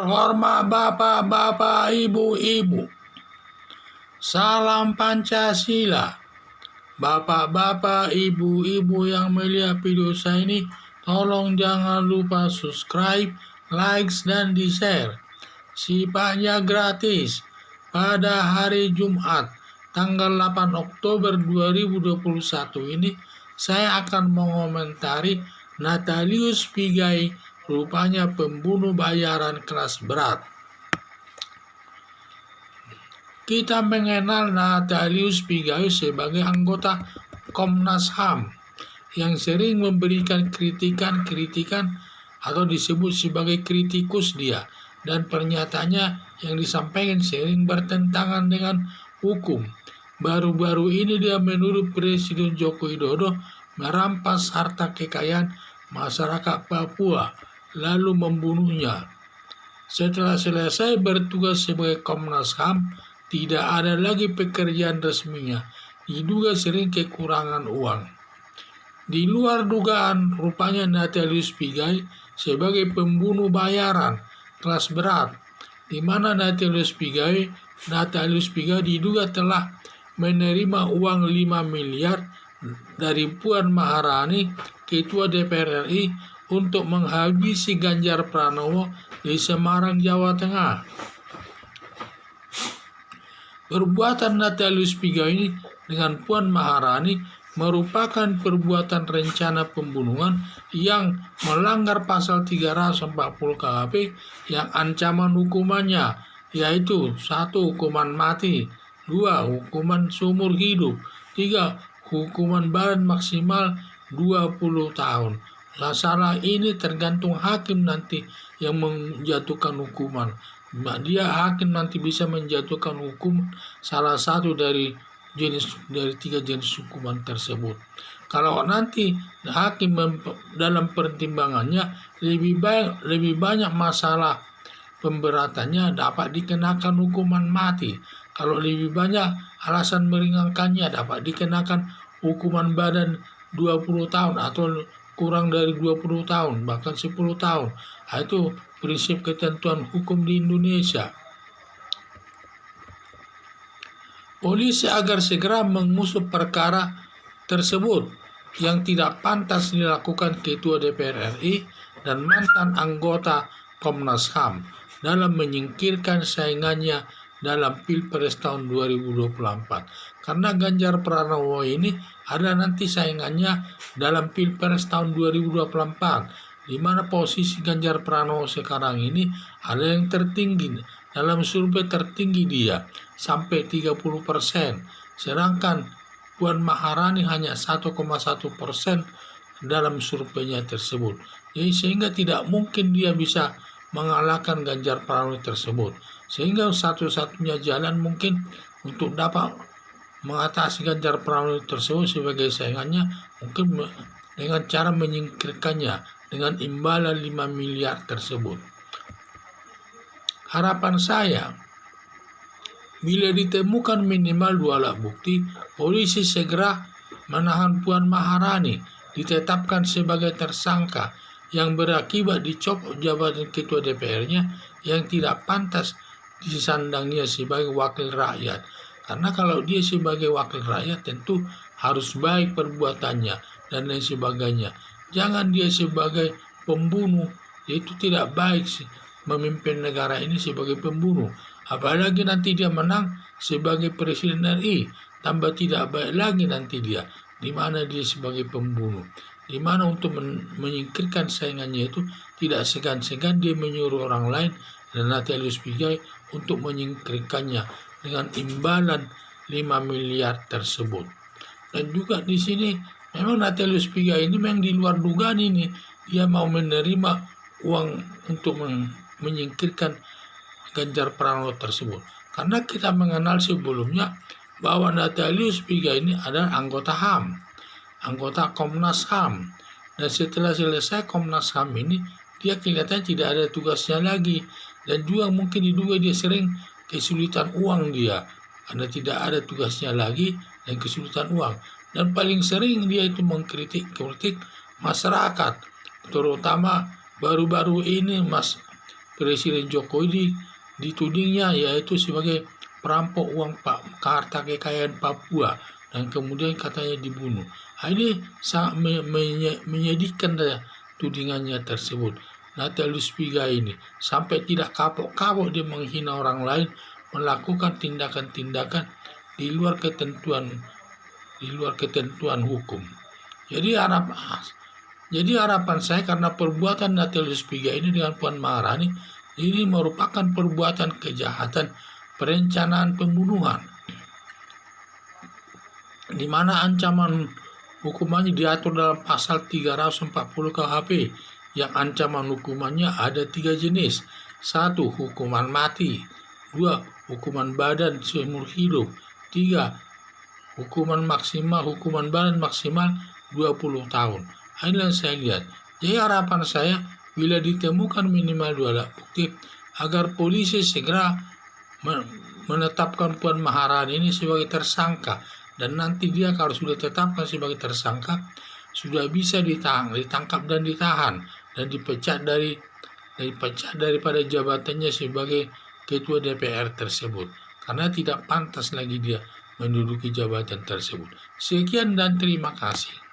Terhormat Bapak-bapak, Ibu-ibu, salam Pancasila. Bapak-bapak, Ibu-ibu yang melihat video saya ini, tolong jangan lupa subscribe, likes, dan di-share. Sifatnya gratis. Pada hari Jumat, tanggal 8 Oktober 2021 ini, saya akan mengomentari Natalius Pigai, rupanya pembunuh bayaran kelas berat. Kita mengenal Natalius Pigai sebagai anggota Komnas HAM yang sering memberikan kritikan atau disebut sebagai kritikus dia, dan pernyataannya yang disampaikan sering bertentangan dengan hukum. Baru-baru ini dia menuduh Presiden Joko Widodo merampas harta kekayaan masyarakat Papua lalu membunuhnya. Setelah selesai bertugas sebagai Komnas HAM, tidak ada lagi pekerjaan resminya. Diduga sering kekurangan uang. Di luar dugaan, rupanya Natalius Pigai sebagai pembunuh bayaran kelas berat, di mana Natalius Pigai diduga telah menerima uang 5 miliar dari Puan Maharani, Ketua DPR RI, untuk menghabisi Ganjar Pranowo di Semarang, Jawa Tengah. Perbuatan Natalius Pigai ini dengan Puan Maharani merupakan perbuatan rencana pembunuhan yang melanggar pasal 340 KUHP yang ancaman hukumannya yaitu 1. Hukuman mati, 2. Hukuman seumur hidup, 3. Hukuman badan maksimal 20 tahun. Masalah ini tergantung hakim nanti yang menjatuhkan hukuman. Hakim nanti bisa menjatuhkan hukum salah satu dari 3 jenis hukuman tersebut. Kalau nanti hakim dalam pertimbangannya lebih banyak masalah pemberatannya, dapat dikenakan hukuman mati. Kalau lebih banyak alasan meringankannya, dapat dikenakan hukuman badan 20 tahun atau kurang dari 20 tahun, bahkan 10 tahun. Itu prinsip ketentuan hukum di Indonesia. Polisi agar segera mengusut perkara tersebut yang tidak pantas dilakukan Ketua DPR RI dan mantan anggota Komnas HAM dalam menyingkirkan saingannya dalam Pilpres tahun 2024. Karena Ganjar Pranowo ini ada nanti saingannya dalam Pilpres tahun 2024, di mana posisi Ganjar Pranowo sekarang ini ada yang tertinggi. Dalam survei tertinggi dia sampai 30%, sedangkan Puan Maharani hanya 1,1% dalam surveinya tersebut. Jadi sehingga tidak mungkin dia bisa mengalahkan Ganjar Pranowo tersebut. Sehingga satu-satunya jalan mungkin untuk dapat mengatasi Ganjar Pranowo tersebut sebagai saingannya mungkin dengan cara menyingkirkannya dengan imbalan 5 miliar tersebut. Harapan saya, bila ditemukan minimal 2 alat bukti, polisi segera menahan Puan Maharani, ditetapkan sebagai tersangka yang berakibat dicopot jabatan Ketua DPR-nya yang tidak pantas disandangnya sebagai wakil rakyat. Karena kalau dia sebagai wakil rakyat tentu harus baik perbuatannya dan lain sebagainya. Jangan dia sebagai pembunuh, itu tidak baik sih. Memimpin negara ini sebagai pembunuh, apalagi nanti dia menang sebagai Presiden RI, tambah tidak baik lagi nanti dia, di mana dia sebagai pembunuh, di mana untuk menyingkirkan saingannya itu tidak segan-segan dia menyuruh orang lain dan Natalius Pigai untuk menyingkirkannya dengan imbalan 5 miliar tersebut. Dan juga di sini memang Natalius Pigai ini memang di luar dugaan ini, dia mau menerima uang untuk menyingkirkan Ganjar Pranowo tersebut. Karena kita mengenal sebelumnya bahwa Natalius Pigai ini adalah anggota HAM, anggota Komnas HAM. Dan setelah selesai Komnas HAM ini, dia kelihatannya tidak ada tugasnya lagi. Dan juga mungkin diduga dia sering kesulitan uang dia, karena tidak ada tugasnya lagi dan kesulitan uang. Dan paling sering dia itu mengkritik masyarakat, terutama baru-baru ini Presiden Jokowi ditudingnya yaitu sebagai perampok uang harta kekayaan Papua dan kemudian katanya dibunuh. Ini sangat menyedihkan tudingannya tersebut. Natalis Pigai ini sampai tidak kapok-kapok dia menghina orang lain, melakukan tindakan-tindakan di luar ketentuan hukum. Jadi harapan saya karena perbuatan Natalis Pigai ini dengan Puan Maharani ini merupakan perbuatan kejahatan perencanaan pembunuhan, di mana ancaman hukumannya diatur dalam pasal 340 KUHP yang ancaman hukumannya ada 3 jenis. 1. Hukuman mati. 2. Hukuman badan seumur hidup. 3. Hukuman badan maksimal 20 tahun. Inilah yang saya lihat. Jadi harapan saya bila ditemukan minimal 2 alat bukti agar polisi segera menetapkan Puan Maharani ini sebagai tersangka, dan nanti dia kalau sudah ditetapkan sebagai tersangka sudah bisa ditangkap dan ditahan dan dipecat daripada jabatannya sebagai ketua DPR tersebut karena tidak pantas lagi dia menduduki jabatan tersebut. Sekian dan terima kasih.